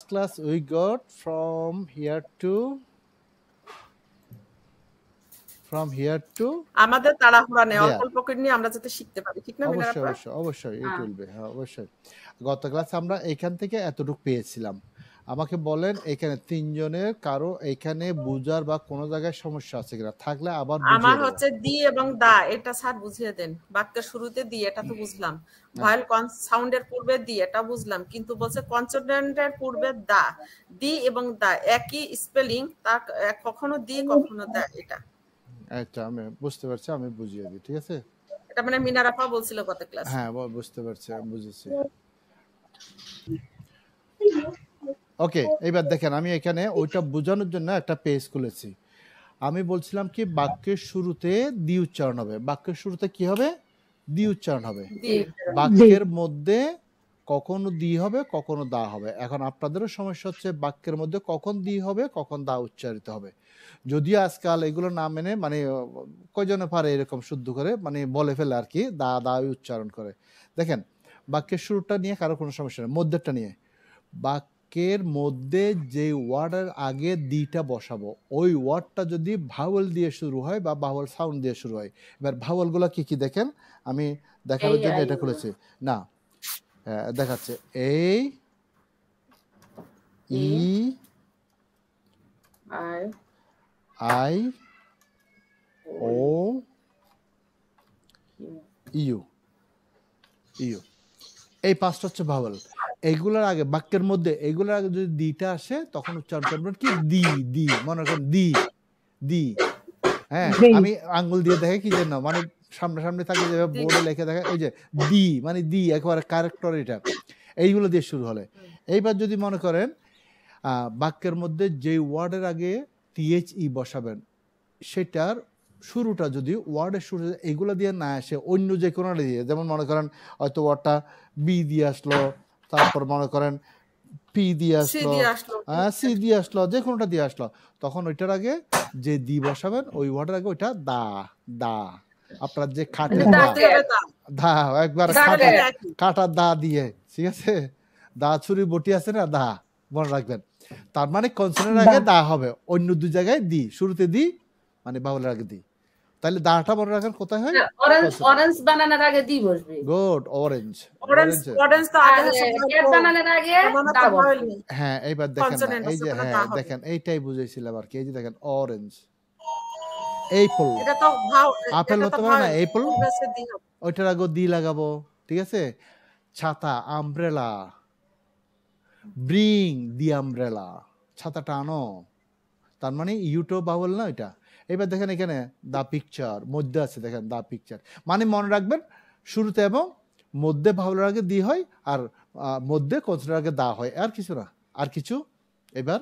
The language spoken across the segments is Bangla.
class we got from here to আমাদের তাড়াহুড়া নেই, অল্প অল্প করে নিয়ে আমরা যাতে শিখতে পারি, ঠিক না মিনারা? অবশ্যই it will be, হ্যাঁ অবশ্যই। গত ক্লাসে আমরা এখান থেকে এতটুকু পেয়েছিলাম। আমাকে বলেন এখানে তিনজনের কারো এখানে বুঝার বা কোনো জায়গায় সমস্যা আছে কিনা, থাকলে আবার বুঝিয়ে আমার দেব। হচ্ছে দি এবং দা, এটা স্যার বুঝিয়ে দেন। বাক্যের শুরুতে দি, এটা তো বুঝলাম। ভয়েল সাউন্ডের পূর্বে দি, এটা বুঝলাম, কিন্তু বলছে কনসোনেন্টের পূর্বে দা। দি এবং দা একই স্পেলিং, তা কখনো দি কখনো দা। এটা আচ্ছা আমি বুঝতে পারছি, আমি বুঝিয়ে দিই, ঠিক আছে? এটা মানে মিনারাফা বলছিল গত ক্লাসে। হ্যাঁ বুঝতে পারছি, আমি বুঝেছি। ওকে, এবার দেখেন আমি এখানে ওইটা বোঝানোর জন্য একটা পেজ খুলেছি। আমি বলছিলাম কি বাক্যের শুরুতে দি উচ্চারণ হবে। বাক্যের শুরুতে কি হবে? দি উচ্চারণ হবে। বাক্যের মধ্যে কখনো দি হবে, কখনো দা হবে। এখন আপনাদেরও সমস্যা হচ্ছে বাক্যের মধ্যে কখন দি হবে, কখন দা উচ্চারিত হবে। যদিও আজকাল এগুলো না মেনে মানে কয়জনে পারে এরকম শুদ্ধ করে মানে বলে ফেলে আর কি, দা দা উচ্চারণ করে। দেখেন বাক্যের শুরুটা নিয়ে কারো কোনো সমস্যা নেই, মধ্যেরটা নিয়ে। বাক্যের মধ্যে যে ওয়ার্ডের আগে দিটা বসাবো, ওই ওয়ার্ডটা যদি ভাওয়েল দিয়ে শুরু হয় বা ভাওয়েল সাউন্ড দিয়ে শুরু হয়। এবার ভাওয়েলগুলো কি কি দেখেন, আমি দেখানোর জন্য এটা খুলেছি। না দেখাচ্ছে এই E I O U U, এই পাঁচটা হচ্ছে ভাওয়েল। এইগুলোর আগে বাক্যের মধ্যে এইগুলোর আগে যদি দিটা আসে তখন উচ্চারণ করবেন কি দি দি, মনে করেন দি দি। হ্যাঁ আমি আঙ্গুল দিয়ে দেখে কি যেন মানে সামনাসামনি থাকে যে বোর্ডে লিখে দেখে, ওই যে দি মানে দি একেবারে কারেক্টর, এটা এইগুলো দিয়ে শুরু হলে। এইবার যদি মনে করেন বাক্যের মধ্যে যে ওয়ার্ডের আগে THE বসাবেন সেটার শুরুটা যদি ওয়ার্ডের শুরু এইগুলো দিয়ে না আসে, অন্য যে কোনো দিয়ে, যেমন মনে করেন হয়তো ওয়ার্ডটা বি দিয়ে আসলো, তারপর মনে করেন পি দিয়ে আসলো, সি দিয়ে আসলো, যে কোনোটা দিয়ে আসলো, তখন ওইটার আগে যে দি বসাবেন ওই ওয়ার্ডের আগে ওইটা দা দা। আপনার যে খাটের দা একবার কাটার দা দিয়ে, ঠিক আছে? দা ছুরি বটি আছে না, দা মনে রাখবেন। তার মানে কনসোনেন্টের আগে দা হবে, অন্য দুই জায়গায় দি, শুরুতে দি মানে বাউলের আগে দি। তাহলে দাটা মনে রাখেন কোথায় হয়? অরেঞ্জ বানানোর আগে দি বসবে। Good, orange. অরেঞ্জ তো আগে ক্যাট বানানোর আগে দা বসবে। হ্যাঁ এইবার দেখেন না, এই যে হ্যাঁ দেখেন এইটাই বুঝাইছিলাম আর কি। এই যে দেখেন অরেঞ্জ, অ্যাপল, এটা তো আপেল হতে পারে না, অ্যাপল, ওইটার আগে দি লাগাবো, ঠিক আছে? ছাতা, আমব্রেলা, ব্রিং দি আমব্রেলা, ছাতাটা আনো, তার মানে ইউটো বাউল না এটা। এবার দেখেন এখানে দা পিকচার, মধ্যে আছে দেখেন দা পিকচার, মানে মনে রাখবেন শুরুতে এবং মধ্যে বাউলের আগে দি হয়, আর মধ্যে কনসোনেন্টের আগে দা হয়, আর কিছু না। আর কিছু এবার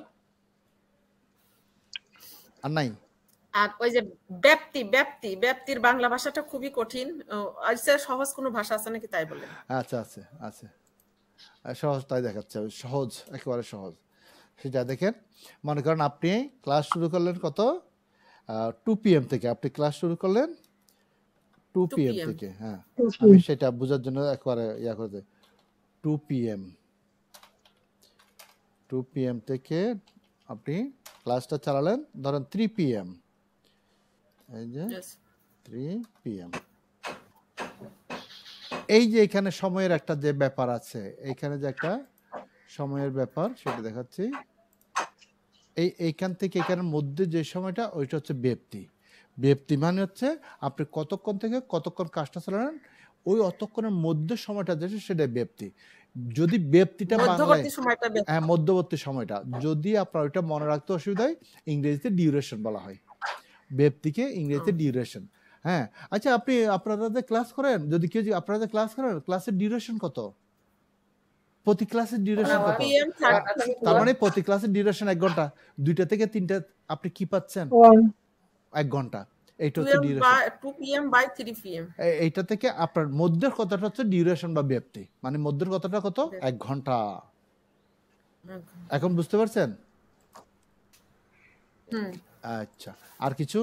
আর নাই। আর ওই যে ব্যাপ্তি, ব্যাপ্তি, ব্যাপ্তির বাংলা ভাষাটা খুবই কঠিন। আচ্ছা সহজ কোনো ভাষা আছে নাকি তাই বলেন? আচ্ছা আছে আছে, সহজ তাই দেখাচ্ছে, সহজ একেবারে সহজ। সেটা দেখেন, মনে করেন আপনি ক্লাস শুরু করলেন কত 2 PM থেকে, আপনি ক্লাস শুরু করলেন 2 PM থেকে। হ্যাঁ আমি সেটা বোঝার জন্য একবারে ইয়া করে 2 PM থেকে আপনি ক্লাসটা চালালেন ধরেন 3 PM, এই যে 3 PM। এই যে এখানে সময়ের একটা যে ব্যাপার আছে, এইখানে যে একটা সময়ের ব্যাপার সেটা দেখাচ্ছি। এইখান থেকে এখানের মধ্যে যে সময়টা ওইটা হচ্ছে ব্যক্তি। ব্যক্তি মানে হচ্ছে আপনি কতক্ষণ থেকে কতক্ষণ কাজটা চালালেন, ওই অতক্ষণের মধ্যে সময়টা যেটা সেটা ব্যক্তি। যদি ব্যক্তিটা বাংলায় হ্যাঁ মধ্যবর্তী সময়টা, যদি আপনার ওইটা মনে রাখতে অসুবিধা হয় ইংরেজিতে ডিউরেশন বলা হয়, ব্যক্তিকে ইংরেজিতে ডিউরেশন। হ্যাঁ আচ্ছা আপনি আপনারা ক্লাস করেন, যদি কেউ আপনারা ক্লাস করেন, ক্লাসের ডিউরেশন কত? প্রতি ক্লাসের ডিউরেশন কত? তার মানে প্রতি ক্লাসের ডিউরেশন 1 ঘন্টা, 2টা থেকে 3টা আপনি কি পাচ্ছেন? 1 ঘন্টা। এইটা হচ্ছে ডিউরেশন 2 PM by 3 PM। এইটা থেকে আপনার মধ্যের কথাটা হচ্ছে ডিউরেশন বা ব্যাপ্তি, মানে মধ্যের কথাটা কত? 1 ঘন্টা। এখন বুঝতে পারছেন? আচ্ছা আর কিছু?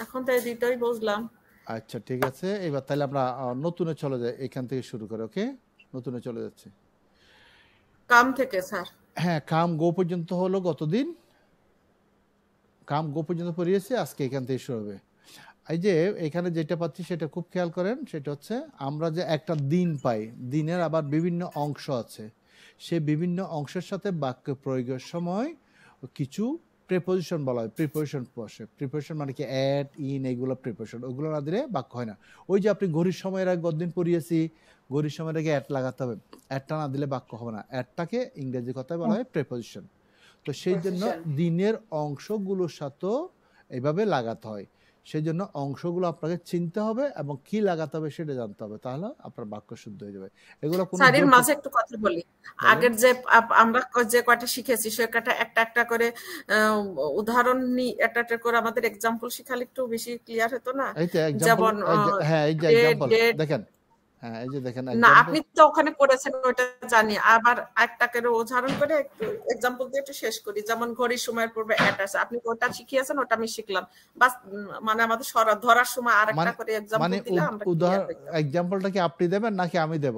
এখন তাই দুইটাই বুঝলাম। আচ্ছা ঠিক আছে, এবার তাহলে আমরা নতুনে চলে যাই, এখান থেকে শুরু করে। ওকে নতুনে চলে যাচ্ছি। কাম থেকে স্যার। হ্যাঁ, কাম গো পর্যন্ত হলো গতদিন, কাম গো পর্যন্ত পড়িয়েছি, আজকে এখান থেকে শুরু হবে। এই যে এখানে যেটা পাচ্ছি সেটা খুব খেয়াল করেন, সেটা হচ্ছে আমরা যে একটা দিন পাই, দিনের আবার বিভিন্ন অংশ আছে, সে বিভিন্ন অংশের সাথে বাক্য প্রয়োগের সময় কিছু প্রিপোজিশন বলা হয়, প্রিপোজিশন বসে। প্রিপোজিশন মানে কি অ্যাট, ইন, এগুলো প্রিপোজিশন, ওগুলো না দিলে বাক্য হয় না। ওই যে আপনি ঘড়ির সময়ের আগে গতদিন পড়িয়েছি, ঘড়ির সময়ের আগে অ্যাট লাগাতে হবে, অ্যাটটা না দিলে বাক্য হবে না। অ্যাটটাকে ইংরেজি কথায় বলা হয় প্রিপোজিশন। তো সেই জন্য দিনের অংশগুলোর সাথেও এইভাবে লাগাতে হয়। সেই জন্য অংশগুলো আপনাকে চিনতে হবে এবং কি লাগাতে হবে সেটা জানতে হবে, তাহলে আপনার বাক্য শুদ্ধ হয়ে যাবে। এগুলো কোনো স্যারের মাঝে একটু কথা বলি। আগের যে আমরা যে কয়টা শিখেছি সে কয়টা একটা একটা করে উদাহরণ নি একটা একটা করে আমাদের এক্সাম্পল শিখালে একটু বেশি ক্লিয়ার হতো না? এই যে এক্সাম্পল, যেমন হ্যাঁ এই যে এক্সাম্পল দেখেন, হ্যাঁ এই যে দেখেন না, আপনি তো ওখানে করেছেন ওটা জানি, আবার একটা করে উদাহরণ করে একটু এক্সাম্পল দিয়ে একটু শেষ করি। যেমন ঘড়ির সময়ের পূর্বে অ্যাট আছে, আপনি ওটা শিখিয়েছেন, ওটা আমি শিখলাম, বাস মানে আমাদের ধরার সময় আরেকটা করে এক্সাম্পল দিলে আমরা এক্সাম্পলটা কি আপনি দেবেন নাকি আমি দেব?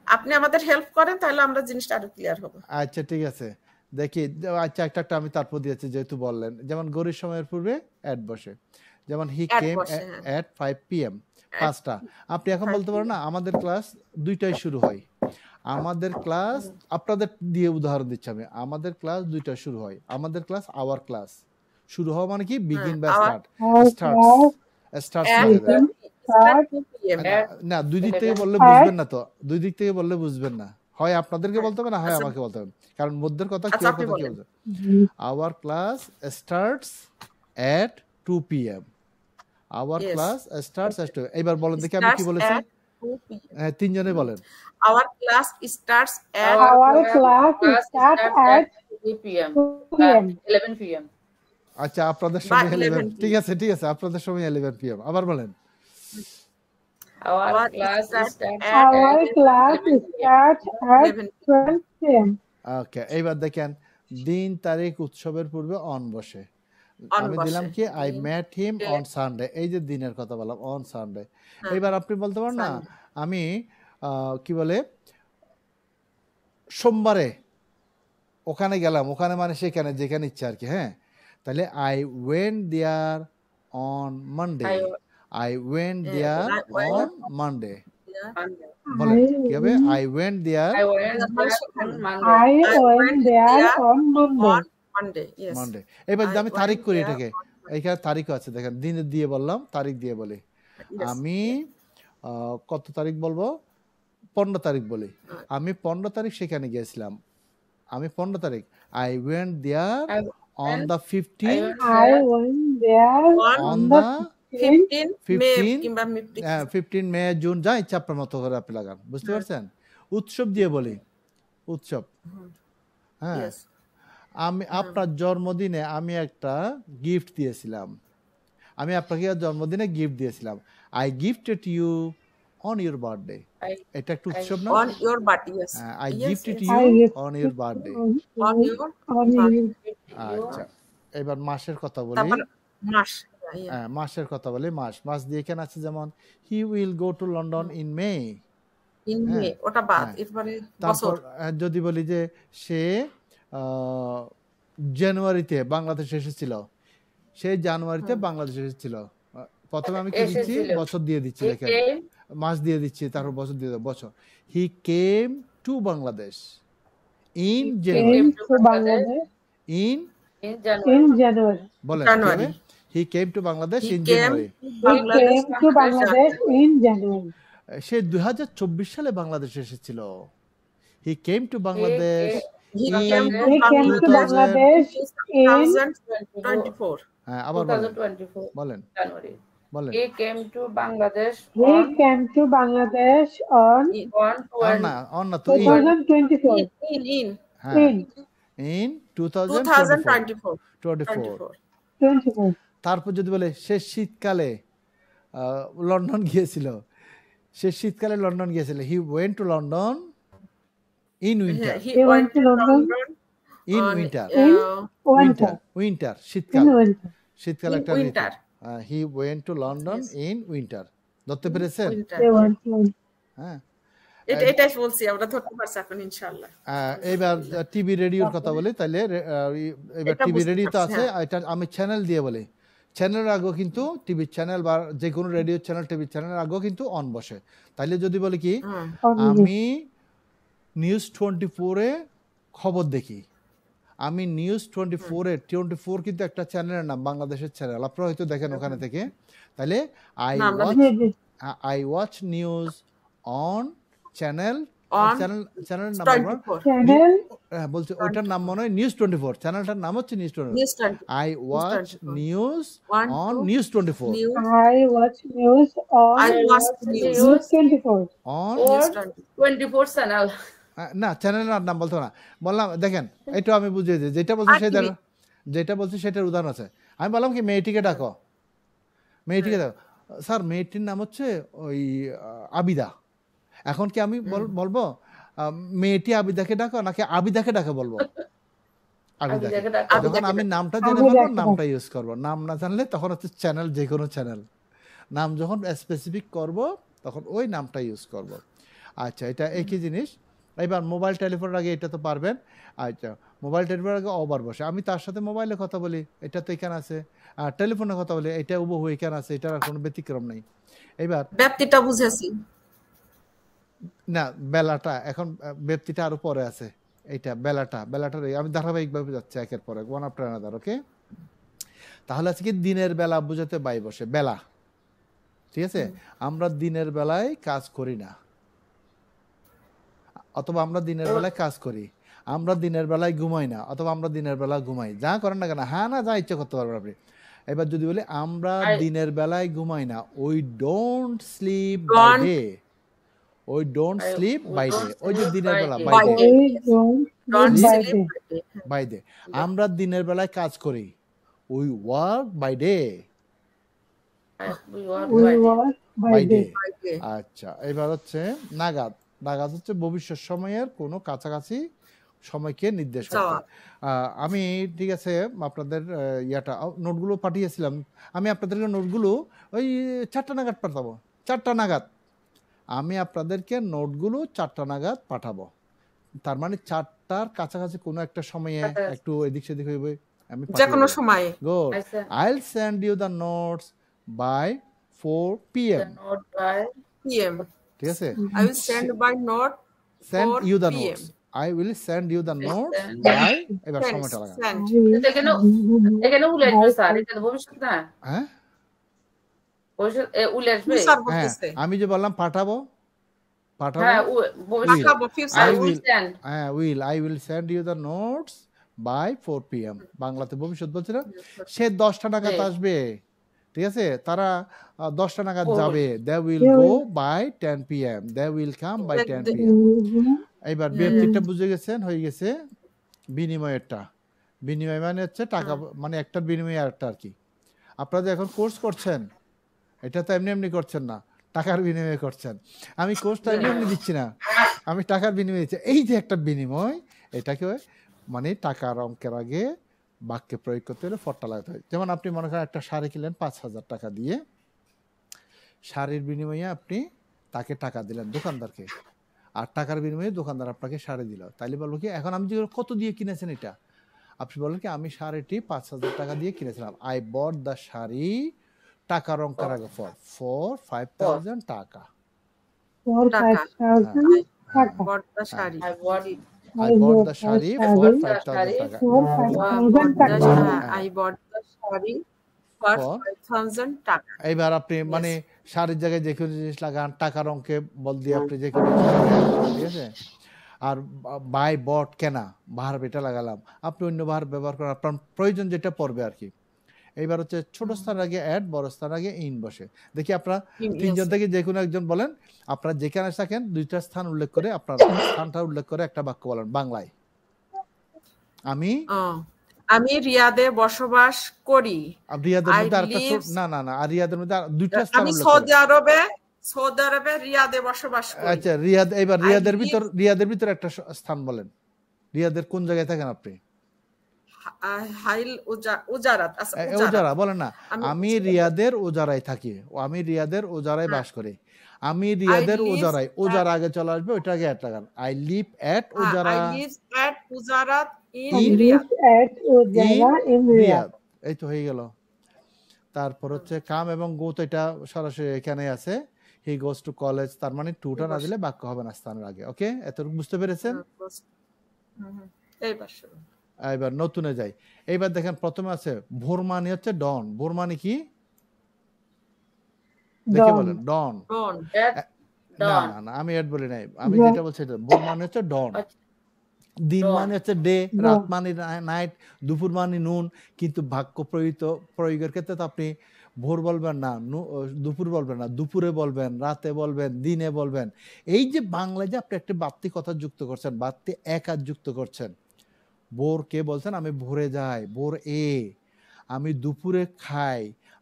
আপনি আমাদের হেল্প করেন, তাহলে আমরা জিনিসটা আরো ক্লিয়ার হবে। আচ্ছা ঠিক আছে, দেখি। আচ্ছা একটা আমি তারপর দিয়েছি, যেহেতু বললেন, যেমন ঘড়ির সময়ের পূর্বে অ্যাট বসে, যেমন হি কেম অ্যাট 5 PM, 5টা। আপনি এখন বলতে পারেন না আমাদের ক্লাস 2টায় শুরু হয়, আমাদের ক্লাস, আপনাদের দিয়ে উদাহরণ দিচ্ছি আমি, আমাদের ক্লাস 2টায় শুরু হয়, আমাদের ক্লাস, আওয়ার ক্লাস। শুরু হওয়া মানে কি বিগিন বা স্টার্ট, না দুই দিক থেকে বললে বুঝবেন না, তো দুই দিক থেকে বললে বুঝবেন না, হয় আপনাদেরকে বলতে হবে না হয় আমাকে বলতে হবে, কারণ মধ্যের কথা কি কথা কি বলতে। Our class starts at 2 PM, our class starts at 2। এবার বলেন দেখি আমি কি বলেছি, হ্যাঁ তিনজনে বলেন। Our class starts at 2 PM 11 PM। আচ্ছা আপনাদের সময় 11, ঠিক আছে ঠিক আছে, আপনাদের সময় 11 PM। আবার বলেন। Our class starts at 12 PM। ওকে, এইবার দেখেন দিন তারিখ উৎসবের পূর্বে অন বসে। আমি দিলাম কি I met him on Sunday, এই যে দিনের কথা বললাম অন সানডে। এইবার আপনি বলতে পারেন না আমি কি বলে সোমবারে ওখানে গেলাম, ওখানে মানে সেখানে যেখানে ইচ্ছা আর কি। হ্যাঁ, তাহলে I went there on Monday, I went there on Monday. বলেন কি হবে? I went there on Monday। Monday. এবার যদি আমি তারিখ করি এটাকে, এইখানে তারিখও আছে দেখেন, দিন দিয়ে বললাম, তারিখ দিয়ে বলি। আমি কত তারিখ বলবো? 15 তারিখ বলি। আমি 15 তারিখ সেখানে গিয়েছিলাম, আমি 15 তারিখ। I went there on the 15, I went there on the 15 15 May, June, যা ইচ্ছা আপনার মতো করে আপনি লাগান, বুঝতে পারছেন? উৎসব দিয়ে বলি, উৎসব। হ্যাঁ, আমি আপনার জন্মদিনে আমি একটা গিফট দিয়েছিলাম, আমি আপনাকে জন্মদিনে গিফট দিয়েছিলাম। I gifted you on your birthday, এটা একটা উৎসব না? on your birthday, yes। I gifted you on your birthday. আচ্ছা, এবার মাসের কথা বলি। মাস, হ্যাঁ মাসের কথা বলি। মাস, মাস দিয়ে এখানে আছে যেমন he will go to London in May, ওটা বাদ। এরপরে তারপর যদি বলি যে সে জানুয়ারিতে বাংলাদেশে এসেছিল, সে জানুয়ারিতে বাংলাদেশে এসেছিল। প্রথমে আমি কি দিচ্ছি? বছর দিয়ে দিচ্ছি, দেখেন মাস দিয়ে দিচ্ছি, তারপর বছর দিয়ে দেবো, বছর। He came to Bangladesh in January, in January। বলেন he came to Bangladesh in January, সে 2024 সালে বাংলাদেশে এসেছিল। He came to Bangladesh in 2024। হ্যাঁ আবার বলেন, বলেন। He came to Bangladesh on না তো 2024 in 2024। তারপর যদি বলে সে শীতকালে লন্ডন গিয়েছিল, সে শীতকালে লন্ডন গিয়েছিল। He went to London in winter, in winter, winter শীতকাল, শীতকাল একটা ঋতু। He went to London in winter, ধরতে পেরেছেন? হ্যাঁ, এটাই বলছি, আমরা ধরতে পারছি এখন ইনশাআল্লাহ। এবার টিভি রেডিওর কথা বলি, তাহলে এবার এটা টিভি বুঝতে রেডিও তো পারছি, আছে, এটা আমি চ্যানেল দিয়ে বলি। চ্যানেলের আগেও কিন্তু টিভি চ্যানেল বা যে কোনো রেডিও চ্যানেল টিভি চ্যানেলের আগেও কিন্তু অন বসে। তাইলে যদি বলি কি হুম, আমি নিউজ 24-এ খবর দেখি, আমি নিউজ 24-এ 24 কিন্তু একটা চ্যানেলের নাম, বাংলাদেশের চ্যানেল, আপনারা হয়তো দেখেন ওখানে থেকে। তাহলে না আমরা I watch news on channel on চ্যানেলের নাম 24 channel বলছে ওইটার নাম মনে হয় নিউজ 24, চ্যানেলটার নাম হচ্ছে news 24। News 24 I watch 24 news 1 on 2 news 24 news I watch news on I watch News. news 24 on Or news 24 24 channel. না চ্যানেলের নাম বলতো না, বললাম দেখেন এটা আমি বুঝিয়ে দিই, যেটা বলছি আর সেটা TV যেটা বলছি সেটার উদাহরণ আছে। আমি বললাম কি মেয়েটিকে ডাকো, মেয়েটিকে ডাকো, স্যার মেয়েটির নাম হচ্ছে ওই আবিদা। এখন কি আমি বলবো মেয়েটি আবিদাকে ডাকো নাকি আবিদাকে ডাকে বলবো? আবিদাকে। আবিদাকে ডাকো। যখন আমি নামটা জেনে ফেলবো নামটা ইউজ করবো, নাম না জানলে তখন হচ্ছে চ্যানেল, যে কোনো চ্যানেল। নাম যখন স্পেসিফিক করব তখন ওই নামটা ইউজ করব। আচ্ছা, এটা একই জিনিস। এবার মোবাইল টেলিফোনের আগে এটা তো পারবেন। আচ্ছা, মোবাইল টেলিফোনের আগে ওভার বসে, আমি তার সাথে মোবাইলে কথা বলি, এটা তো এখানে আছে। আর টেলিফোনে কথা বলি, এটা হুবহু এখানে আছে, এটার আর কোনো ব্যতিক্রম নেই। এবার ব্যাপ্তিটা বুঝেছি। না, বেলাটা এখন ব্যক্তিটা আরো পরে আছে, এইটা বেলাটার আমি ধারাবাহিকভাবে যাচ্ছি একের পর এক, ওয়ান আফটার আনাদার। ওকে, তাহলে আজকে দিনের বেলা বুঝাতে বাই বসে বেলা, ঠিক আছে? আমরা দিনের বেলায় কাজ করি না, অথবা আমরা দিনের বেলায় কাজ করি, আমরা দিনের বেলায় ঘুমাই না, অথবা আমরা দিনের বেলা ঘুমাই, যা করেন না কেন, হ্যাঁ না যা ইচ্ছা করতে পারবেন আপনি। এবার যদি বলি আমরা দিনের বেলায় ঘুমাই না, I don't sleep by day, I don't sleep by day, ওই যে দিনের বেলা by By day, day. we don't Don't sleep by sleep day. by day. By day. আমরা দিনের বেলায় কাজ করি, we work by day, We work We by day. work by by day. day. By day. আচ্ছা, এবার হচ্ছে নাগাদ। নাগাদ হচ্ছে ভবিষ্যৎ সময়ের কোনো কাছাকাছি সময়কে নির্দেশ করতে। যাওয়া। আমি ঠিক আছে আপনাদের ইয়াটা নোটগুলো পাঠিয়েছিলাম, আমি আপনাদেরকে নোটগুলো ওই 4টা নাগাদ পাঠাবো, 4টা নাগাদ আমি আপনাদেরকে নোটগুলো 4টা নাগাদ পাঠাবো। তার মানে 4টার কাছাকাছি কোনো একটা সময়ে একটু এদিক সেদিক হইবে, আমি যে কোনো সময়ে। Good. I send I'll send you the notes by 4 the p.m. note by PM. ঠিক আছে? I will send by note Send 4 you the PM. notes. I will send you the notes send. by এবার Send, সময়টা লাগা। send. এখানে উল্লে আসবে স্যার, এটা তো ভবিষ্যৎ না, হ্যাঁ ভবিষ্যৎ উল্লে আসবে। Future হ্যাঁ, বলতেছে। আমি যে বললাম পাঠাবো, হ্যাঁ will. পাঠাবো, future I I will will. send. হ্যাঁ I will send you the notes by 4 p.m. বাংলাতে ভবিষ্যৎ বলছে না, সে 10টা নাগাদ জি। আসবে, ঠিক আছে? তারা 10টা নাগাদ Oh. যাবে, they will They go will- by 10 p.m. they will come by Like 10 the- p.m. Mhm. এইবার ব্যক্তিটা বুঝে গেছেন, হয়ে গেছে বিনিময়েরটা। বিনিময় মানে হচ্ছে টাকা, মানে একটার বিনিময়ে আরেকটা আর কি। আপনারা যে এখন কোর্স করছেন, এটা তো এমনি এমনি করছেন না, টাকার বিনিময়ে করছেন। আমি কোর্সটা এমনি এমনি দিচ্ছি না, আমি টাকার বিনিময়ে দিচ্ছি। এই যে একটা বিনিময়, এটাকে মানে টাকার অঙ্কের আগে বাক্যে প্রয়োগ করতে হলে ফটটা লাগাতে হয়। যেমন আপনি মনে করেন একটা শাড়ি কিনলেন 5,000 টাকা দিয়ে, শাড়ির বিনিময়ে আপনি তাকে টাকা দিলেন দোকানদারকে, আর টাকার বিনিময়ে দোকানদার আপনাকে শাড়ি দিল। তাইলে বলবো কি, এখন আমি যে কত দিয়ে কিনেছেন এটা, আপনি বলেন কি আমি শাড়িটি 5,000 টাকা দিয়ে কিনেছিলাম, আই বট দ্য শাড়ি, টাকার অঙ্কের আগে ফর 5,000 টাকা, 4,5,000 টাকা। bought the sari. I bought I bought the sari for 5,000 টাকা। for 5,000 টাকা। I bought the sari for For? 5,000 টাকা। এইবার আপনি মানে শাড়ির জায়গায় যে কোনো জিনিস লাগান, টাকার অঙ্কে বল দিয়ে আপনি যে কোনো জিনিস লাগান, ঠিক আছে? আর বাই বট কেনা, ভার্ব এটা লাগালাম, আপনি অন্য ভার্ব ব্যবহার করেন, আপনার প্রয়োজন যেটা পড়বে আর কি। এইবার হচ্ছে ছোট স্থান আগে অ্যাড, বড় স্থান আগে ইন বসে। দেখি আপনারা তিনজন থেকে যে কোনো একজন বলেন, আপনারা যেখানে থাকেন 2টা স্থান উল্লেখ করে, আপনার স্থানটা উল্লেখ করে একটা বাক্য বলেন বাংলায়। আমি রিয়াদে বসবাস করি। রিয়াদের মধ্যে আরেকটা না না না, আর রিয়াদের মধ্যে 2টা স্থান আমি উল্লেখ সৌদি করে। আরবে রিয়াদে বসবাস করি। আচ্ছা, রিয়াদ, এবার রিয়াদের ভিতর একটা স্থান বলেন। রিয়াদের কোন জায়গায় থাকেন আপনি? হাইল উজারাত। আচ্ছা, ওজারা বলেন না, আমি রিয়াদের ওজারায় থাকি, আমি রিয়াদের ওজারায় বাস করি। আমি I রিয়াদের live ওজারায়, at ওজারা আগে চলে আসবে, ওইটা আগে অ্যাড লাগান। আই লিভ এট I ওজারা live at Ujarat in in Riyadh. at Ujara in Riyadh. Riyadh. এই তো হয়ে গেল। তারপর হচ্ছে কাম এবং গো, তো এটা সরাসরি এখানে আছে। হি গোস টু কলেজ, তার মানে টুটা না দিলে বাক্য হবে না স্থানের আগে। ওকে, এতটুকু বুঝতে পেরেছেন? এইবার শুরু। এবার নতুনে যাই। এইবার দেখেন প্রথমে আছে ভোর মানে হচ্ছে ডন। ভোর মানে কি দেখে Dawn. বলেন? ডন। Dawn. At না dawn. না না, আমি এড বলি নাই, আমি Dawn. যেটা বলছি এটা ভোর মানে হচ্ছে ডন। আচ্ছা, দিন dawn. মানে হচ্ছে ডে, Dawn. রাত মানে নাইট, দুপুর মানে নুন। কিন্তু বাক্য প্রয়োগের ক্ষেত্রে তো আপনি ভোর বলবেন না, দুপুর বলবেন না, দুপুরে বলবেন, রাতে বলবেন, দিনে বলবেন। এই যে বাংলায় যে আপনি একটা বাড়তি কথা যুক্ত করছেন, বাড়তি এক আর যুক্ত করছেন। ভোর কে বলছেন? আমি ভোরে যাই, ভোর এ। আমি দুপুরে খাই,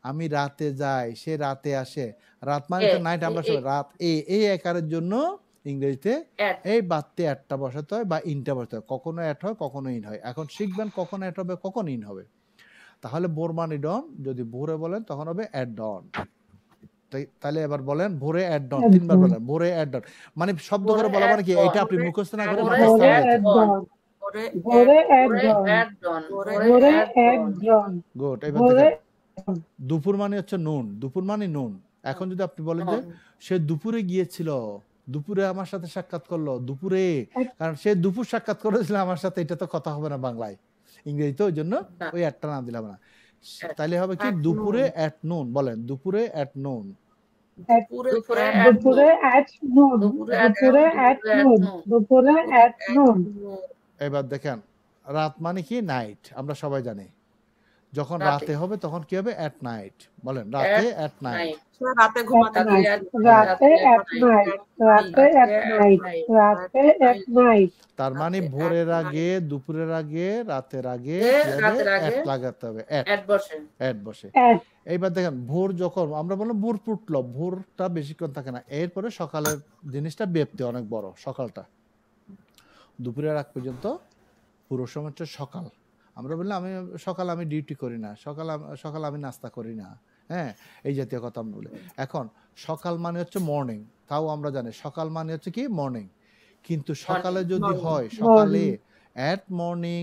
আমি রাতে যাই, সে রাতে আসে। রাত মানে তো নাইট, আমরা সবাই রাত এ। এই একারের জন্য ইংরেজিতে At. এই বাড়তি একটা বসাতে হয় বা ইনটা বসাতে হয়। কখনো অ্যাট হয়, কখনো ইন হয়। এখন শিখবেন কখন অ্যাট হবে, কখন ইন হবে। তাহলে ভোর মানে ডন, যদি ভোরে বলেন তখন হবে অ্যাট ডন। তাহলে এবার বলেন ভোরে at dawn, At 3 bar dawn. বলেন ভোরে অ্যাট ডন। মানে শব্দ করে ভোরে বলা at মানে কি, dawn. এটা আপনি মুখস্থ না করে ভোরে মুখস্থ Bhore at at dawn. dawn. Bhore Bhore at Bhore dawn. at dawn. Bhore Bhore at at dawn. dawn. Good. এবার Bhore দেখেন dawn. দুপুর মানে হচ্ছে নুন। দুপুর মানে নুন। এখন যদি আপনি বলেন যে সে দুপুরে গিয়েছিল, দুপুরে আমার সাথে সাক্ষাৎ করলো, দুপুরে, কারণ সে দুপুর সাক্ষাৎ করেছিল আমার সাথে, এটা তো কথা হবে না বাংলায়, ইংরেজিতে, ওই জন্য ওই একটা না দিলাম না। তাহলে হবে কি দুপুরে অ্যাট নুন। বলেন দুপুরে অ্যাট নুন। দুপুরে at noon. Dupure at noon. Dupure at noon. এবার দেখেন রাত মানে কি নাইট, আমরা সবাই জানি। যখন রাতে হবে তখন কি হবে? At night. বলেন রাতে অ্যাট নাইট। রাতে ঘুমাতে At night. Rate at night. Rate at night. Rate at night. তার মানে ভোরের আগে, দুপুরের আগে, রাতের আগে অ্যাট লাগাতে হবে। অ্যাট বসে। এইবার দেখেন ভোর যখন আমরা বললাম ভোর ফুটলো, ভোরটা বেশিক্ষণ থাকে না। এরপরে সকালের জিনিসটা ব্যাপ্তি অনেক বড়। সকালটা দুপুরের আগ পর্যন্ত পুরো সময় হচ্ছে সকাল। আমরা বললাম আমি সকাল আমি ডিউটি করি না, সকাল আমি নাস্তা করি না, হ্যাঁ, এই জাতীয় কথা আমরা বলি। এখন সকাল মানে হচ্ছে মর্নিং, তাও আমরা জানি সকাল মানে হচ্ছে কি মর্নিং। কিন্তু সকালে যদি হয় সকালে অ্যাট মর্নিং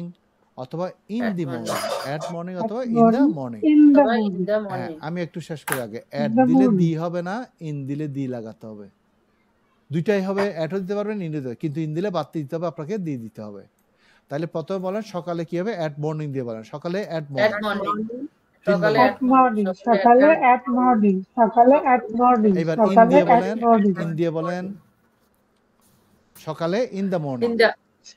অথবা in the morning, at morning অথবা ইন দ্য মর্নিং। হ্যাঁ, আমি একটু শেষ করে আগে, অ্যাট দিলে দি হবে না, ইন দিলে দি লাগাতে হবে। দুইটাই হবে, অ্যাটও দিতে পারবেন, ইন দিতে, কিন্তু ইন দিলে বাড়তি দিতে হবে, আপনাকে দি দিতে হবে। তাহলে প্রথমে বলেন সকালে কি হবে? অ্যাট মর্নিং দিয়ে বলেন। সকালে অ্যাট মর্নিং। সকালে at morning. Sakaale at morning. এবার ইন Sakaale দিয়ে at বলেন, morning. ইন দিয়ে বলেন সকালে in the morning.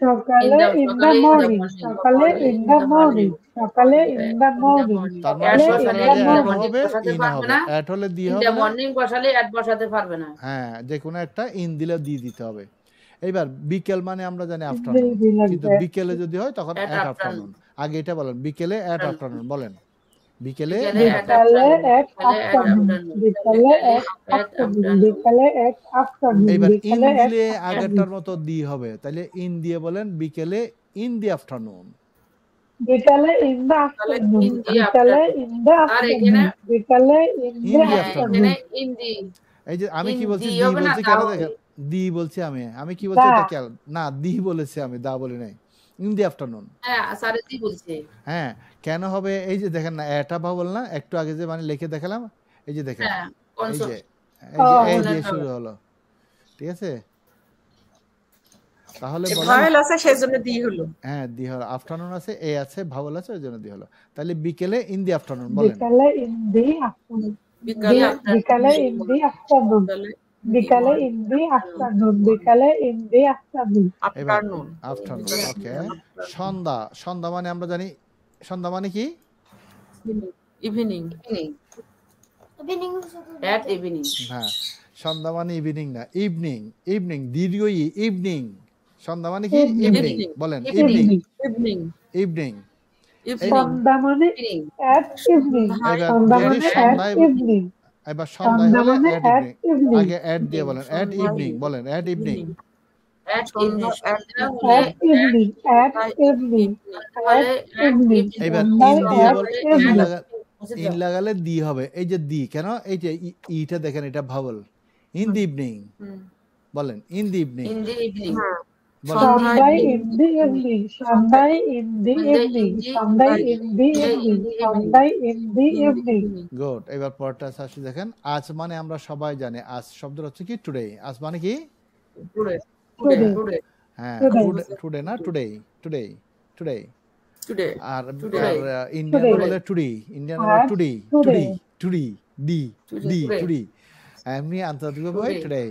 Sakaale in the morning. Sakaale in the morning. Sakaale in the morning. তার মানে সকালে অ্যাট হবে, ইন হবে। অ্যাট হলে দি হবে না, মর্নিং বসালে অ্যাট বসাতে পারবে না। হ্যাঁ, যে কোনো একটা ইন দিলে দি দিতে হবে। এইবার বিকেল মানে আমরা জানি আফটারনুন, কিন্তু বিকেলে যদি হয় তখন অ্যাট আফটারনুন। আগে এটা বলেন বিকেলে অ্যাট আফটারনুন। বলেন বিকেলে এইবার ইন দিলে আগেরটার মতো দি হবে, তাহলে ইন দিয়ে বলেন বিকেলে ইন দি আফটারনুন। বিকালে ইন দ্য আফটারনুন। বিকালে ইন দ্য আফটারনুন। বিকালে ইন দ্য আফটারনুন। এই যে আমি কি বলছি, দি বলছি কেন দেখেন, দি বলছি আমি কি বলছি এটা খেয়াল না, দি বলেছি আমি, দা বলি নাই। ইন দি আফটারনুন, হ্যাঁ স্যার দি বলছে। হ্যাঁ, কেন হবে? এই যে দেখেন না, এটা ভাবল না, একটু আগে যে মানে লিখে দেখালাম, এই যে দেখেন, এই যে শুরু হলো, ঠিক আছে? তাহলে ভাওয়েল আছে সেজন্য দি হলো। হ্যাঁ, দি হলো। আফটারনুন আছে, এ আছে, ভাওয়েল আছে, ওই জন্য দি হলো। তাহলে বিকেলে ইন দি আফটারনুন বলেন। বিকালে ইন দি আফটারনুন। বিকালে ইন দি আফটারনুন। বিকালে ইন দি আফটারনুন। বিকালে ইন দি আফটারনুন। আফটারনুন, ওকে। সন্ধ্যা, সন্ধ্যা মানে আমরা জানি সন্ধ্যা মানে কি? ইভিনিং। At evening. হ্যাঁ, সন্ধ্যা মানে ইভিনিং না, ইভিনিং। ইভিনিং দীর্ঘ ই, ইভিনিং। সন্ধ্যা মানে কি? ইভিনিং। বলেন ইভিনিং। ইভিনিং। ইভিনিং। সন্ধ্যা মানে অ্যাট ইভিনিং। সন্ধ্যা মানে অ্যাট ইভিনিং। এবার সন্ধ্যা হলে অ্যাট ইভিনিং। আগে অ্যাট দিয়ে বলেন, অ্যাট ইভিনিং বলেন, at evening. At evening. At evening. At evening. At evening. এবার ইন দিয়ে বলেন, ইন লাগালে দি হবে। এই যে দি কেন? এই যে ইটা দেখেন, এটা ভাওয়েল, ইন দি ইভিনিং বলেন, in the evening In the evening. বলেন, Sunday in the evening. Sunday in the evening. Sunday in the evening. Sunday in the evening. Good. এবার পরেরটা আসি দেখেন, আজ মানে আমরা সবাই জানি, আজ শব্দের হচ্ছে কি টুডে। আজ মানে কি? Today. Today. Today. হ্যাঁ, Today. টুডে না, টুডে টুডে টুডে। Today. আর Today. Indian Today. বলে টুডে, ইন্ডিয়ান আর বলে today today today. Today D D Today. Today. এমনি আন্তর্জাতিক ভাবে Today. টুডে।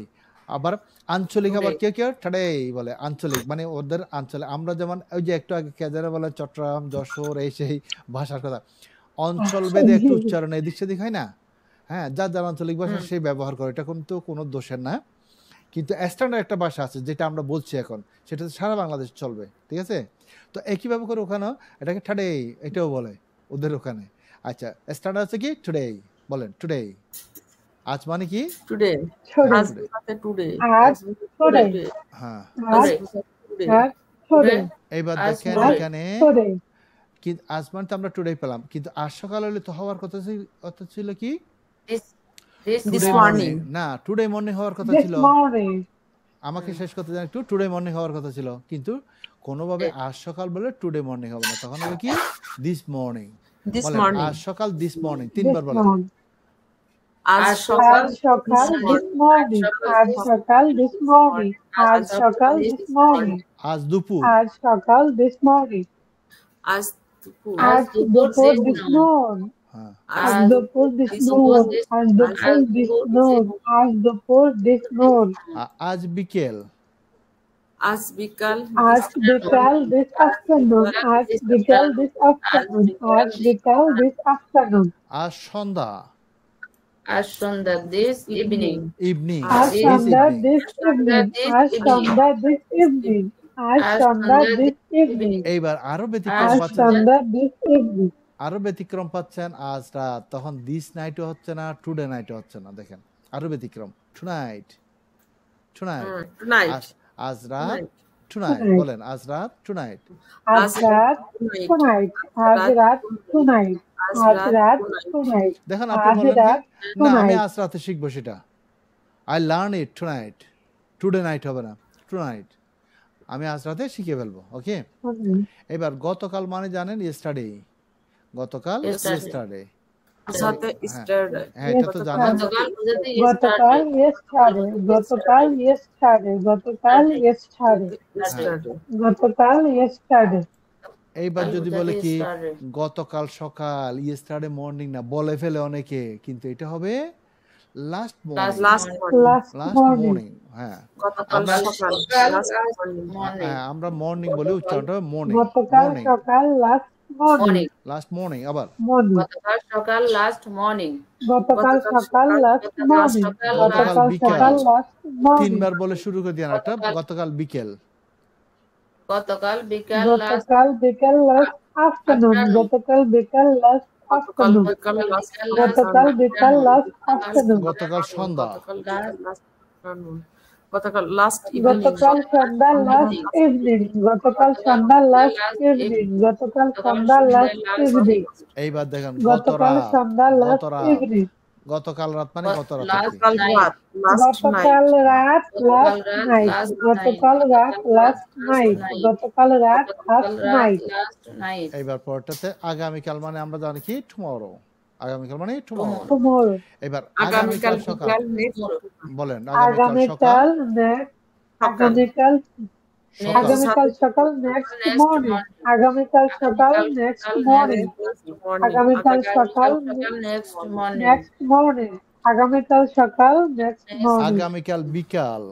আবার আঞ্চলিক আবার Today. কেউ কেউ টুডে বলে, আঞ্চলিক মানে ওদের আঞ্চলিক। আমরা যেমন ওই যে একটু আগে কেজারে বলে চট্টগ্রাম, যশোর, এই সেই ভাষার কথা, অঞ্চল ভেদে একটু উচ্চারণ এদিক সেদিক হয় না। হ্যাঁ, যার যার আঞ্চলিক ভাষা সেই ব্যবহার করে, এটা কিন্তু কোনো দোষের না। কিন্তু স্ট্যান্ডার্ড একটা ভাষা আছে যেটা আমরা বলছি এখন, সেটা সারা বাংলাদেশ চলবে, ঠিক আছে? তো একইভাবে করে ওখানেও এটাকে ঠাডে এটাও বলে ওদের ওখানে। আচ্ছা, স্ট্যান্ডার্ড আছে কি টুডে, বলেন টুডে। আজ মানে কি? Today. Today. আজ বলতে today. আজ today. হ্যাঁ, আজ Today. আজ today. এইবার আজ দেখেন today. এখানে Today. কিন্তু আজ মানে তো আমরা টুডে পেলাম, কিন্তু আজ সকাল হলে তো হওয়ার কথা ছিল কি? This This today morning. না, টুডে মর্নিং হওয়ার কথা This ছিল। morning. আমাকে শেষ করতে জানি একটু, টুডে মর্নিং হওয়ার কথা ছিল, কিন্তু কোনোভাবে আজ সকাল বলে টুডে মর্নিং হবে না, তখন হবে কি দিস মর্নিং। This বলেন morning. আজ সকাল দিস মর্নিং, This তিনবার বলেন। morning. আজ আজ সকাল আজ সকাল this morning. আজ সকাল this morning. আজ সকাল this morning. আজ দুপুর, আজ সকাল this morning. আজ দুপুর আজ দুপুর this noon. হ্যাঁ, আজ দুপুর this noon. আজ দুপুর this noon. আজ দুপুর this noon. আজ বিকেল, আজ বিকাল আজ বিকাল this afternoon. আজ বিকাল this afternoon. আজ বিকাল this afternoon. আজ সন্ধ্যা, as Sundar this evening. Evening, আজ this Sandhya evening. this evening. আজ সন্ধ্যা this evening. আজ সন্ধ্যা this evening. এইবার আরো ব্যতিক্রম আজ পাচ্ছেন, সন্ধ্যা this evening. আরো ব্যতিক্রম পাচ্ছেন, আজ রাত, তখন দিস নাইটও হচ্ছে না, টুডে নাইটও হচ্ছে না। দেখেন আরো ব্যতিক্রম, টুনাইট টুনাইট, tonight. আজ রাত টুনাইট, বলেন আজ রাত টুনাইট। আজ রাত tonight. আজ রাত tonight. আজ রাত tonight. দেখেন আপনি আজ বলেন রাত কি, না আমি tonight. আজ রাতে শিখবো সেটা, I learn it tonight, today night হবে না, টুনাইট আমি আজ রাতে শিখে ফেলবো। ওকে, এবার গতকাল মানে জানেন ইয়েস্টারডে, গতকাল ইয়েস্টারডে। সাথে yesterday. হ্যাঁ, এটা তো জানেন। গতকাল গতকাল yesterday. yesterday. গতকাল yesterday. গতকাল yesterday. Yesterday. গতকাল yesterday. এইবার যদি বলে কি yesterday. গতকাল সকাল, ইয়েস্টারডে মর্নিং না বলে ফেলে অনেকে, কিন্তু এটা হবে last morning, Last morning. Last last morning. Morning. হ্যাঁ, গতকাল আমরা সকাল last morning. Morning. হ্যাঁ, আমরা মর্নিং বলে উচ্চারণটা হবে মর্নিং, গতকাল মর্নিং, সকাল last morning. Morning. Last morning. আবার morning. গতকাল সকাল last morning. গতকাল সকাল last morning. গতকাল গতকাল বিকাল, সকাল last morning. তিনবার বলে শুরু করে দিয়ে একটা, গতকাল বিকেল, গতকাল বিকাল last গতকাল বিকাল last afternoon. গতকাল বিকাল last গতকাল afternoon. বিকাল last গতকাল বিকাল last afternoon. গতকাল সন্ধ্যা, গতকাল last afternoon. গতকাল last evening. গতকাল সন্ধ্যা last evening. গতকাল সন্ধ্যা last evening. গতকাল সন্ধ্যা last evening. এইবার দেখেন গতকাল গতরাত, সন্ধ্যা last গতরাত, evening. গতকাল রাত মানে গত রাত Last আর কি। গতকাল রাত last গতকাল night. রাত last night. গতকাল রাত last night. গতকাল রাত last night. last night. এইবার পরটাতে আগামীকাল মানে আমরা জানি কি টুমরো, আগামীকাল মানে টুমরো। Tomorrow. এবার আগামীকাল আগামীকাল সকাল, বিকাল next বলেন আগামীকাল সকাল, আগামীকাল next. সকাল আগামীকাল সকাল, আগামীকাল সকাল next morning. আগামীকাল সকাল next morning. আগামীকাল সকাল next morning. next morning. আগামীকাল সকাল next morning. আগামীকাল বিকাল,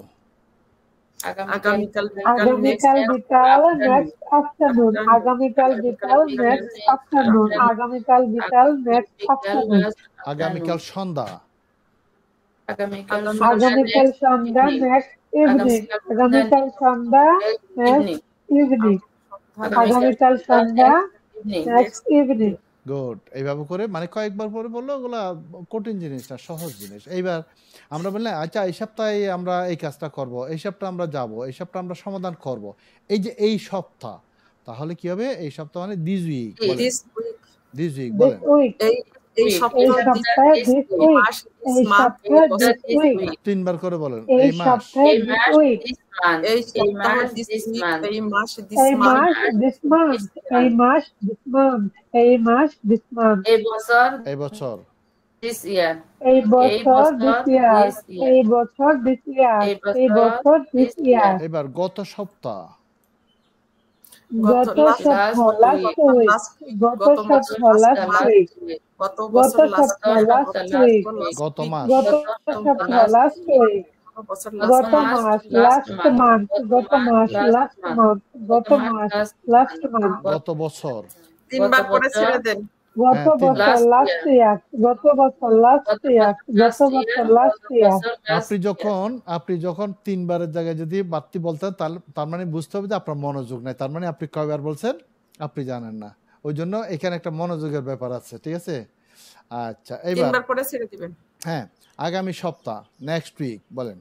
আগামীকাল আগামীকাল বিকাল next afternoon. আগামীকাল বিকাল next afternoon. আগামীকাল বিকাল next afternoon. আগামীকাল সন্ধ্যা, আগামীকাল আগামীকাল সন্ধ্যা next evening. আগামীকাল সন্ধ্যা next evening. আগামীকাল সন্ধ্যা next evening. গুড। এইভাবে করে মানে কয়েকবার পরে বললো, ওগুলা কঠিন জিনিস না, সহজ জিনিস। এইবার আমরা বললাম আচ্ছা এই সপ্তাহে আমরা এই কাজটা করব, এই সপ্তাহে আমরা যাব, এই সপ্তাহে আমরা সমাধান করব, এই যে এই সপ্তাহ, তাহলে কি হবে? এই সপ্তাহ মানে this week, this week. This week This বলেন, week. এই week. সপ্তাহ এই this সপ্তাহে This this এই week. week, মাস this এই month এই সপ্তাহে বছর this This week, week. তিনবার করে বলেন, এই এই মাস, সপ্তাহে A this March week, this month. এই A সপ্তাহ March this this week month. এই মাস this এই month mass March this this month, এই month. মাস this month, এই মাস this month, A বছর এই বছর, this year. এই এই বছর this বছর year, this year. এই বছর this year, এই এই বছর বছর this this year. year, এবার গত সপ্তাহ, গত গত last সপ্তাহ last week, last week গত গত মাস সপ্তাহ last last week, week. গত গত বছর last সপ্তাহ week last গত week, গত week মাস, গত গত সপ্তাহ last last week. week, গত বছর গত last month মাস last last month, month. গত মাস last month, গত month, মাস last last month. month, গত বছর, তিনবার গত করে বছর, ছেড়ে দেন গত হ্যাঁ, তিন। বছর Last last year, গত বছর last গত year, গত বছর বছর last year, আপনি যখন তিনবারের জায়গায় যদি বাড়তি বলতেন তার মানে বুঝতে হবে যে আপনার মনোযোগ নাই, তার মানে আপনি কয়বার বলছেন আপনি জানেন না, ওই জন্য এখানে একটা মনোযোগের ব্যাপার আছে, ঠিক আছে? আচ্ছা, এবার তিনবার করে ছেড়ে দিবেন হ্যাঁ, আগামী সপ্তাহ নেক্সট উইক বলেন,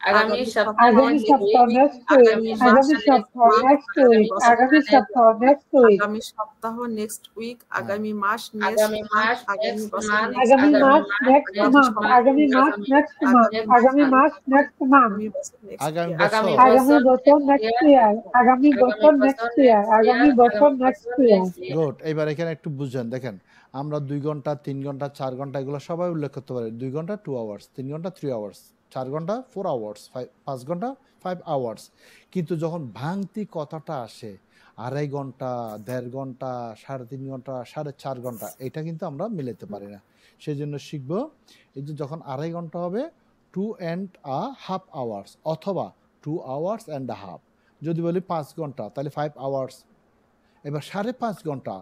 আগামী সপ্তাহ আগামী সপ্তাহ next week, আগামী সপ্তাহ next week, আগামী সপ্তাহ next week, আগামী সপ্তাহ নেক্সট উইক আগামী মাস আগামী মাস আগামী next বছর month, আগামী মাস next month, আগামী মাস next month, আগামী মাস next month, আগামী আগামী বছর, আগামী বছর next year, আগামী বছর next year, আগামী বছর next year, গুড। এবার এখানে একটু বুঝেন, দেখেন আমরা 2 ঘন্টা 3 ঘন্টা 4 ঘন্টা এগুলো সবাই উল্লেখ করতে পারি। 2 ঘন্টা 2 আওয়ার্স, 3 ঘন্টা 3 আওয়ার্স, 4 ঘন্টা 4 আওয়ার্স, 5 ঘন্টা 5 আওয়ার্স। কিন্তু যখন ভাঙতি কথাটা আসে 2.5 ঘন্টা, 1.5 ঘন্টা, 3.5 ঘন্টা, 4.5 ঘন্টা, এটা কিন্তু আমরা মিলাতে পারি না। সেই জন্য শিখবো এই যে যখন 2.5 ঘন্টা হবে 2.5 আওয়ার্স অথবা 2 আওয়ার্স অ্যান্ড আ হাফ। যদি বলি 5 ঘন্টা তাহলে 5 আওয়ার্স। এবার 5.5 ঘন্টা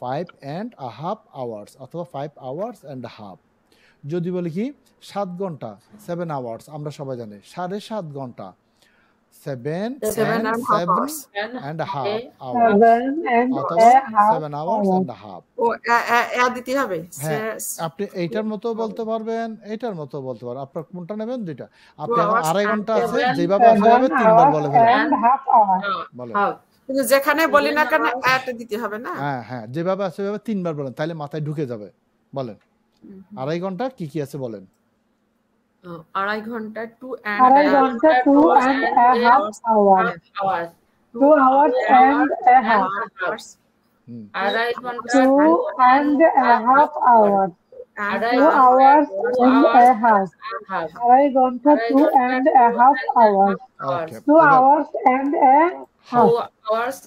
5.5 আওয়ার্স অথবা 5 আওয়ার্স অ্যান্ড হাফ। যদি বলি কি 7 ঘন্টা 7 আওয়ার্স, আমরা সবাই জানি 7.5 ঘন্টা 7 and a half hours অথবা 7 hours and a half। ও দিতে হবে। হ্যাঁ, আপনি এইটার মতো বলতে পারবেন, এইটার মতো বলতে পারবেন, আপনার কোনটা নেবেন দুইটা। আপনি এখন 2.5 ঘন্টা আছে, যেভাবে আসা যাবে 3 বার বলে ফেলেন, বলেন। কিন্তু যেখানে বলি না কেন এটা দিতে হবে না। হ্যাঁ হ্যাঁ, যেভাবে আছে সেভাবে 3 বার বলেন, তাহলে মাথায় ঢুকে যাবে। বলেন 2.5 ঘন্টা কি কি আছে বলেন। 2.5 ঘন্টা 2 and 2.5 ঘন্টা 2.5 hours, 2 hours and a half, 2.5 ঘন্টা 2.5 hours, 2 hours and a half, 2.5 ঘন্টা 2.5 hours, okay, 2 hours and a half, 2 hours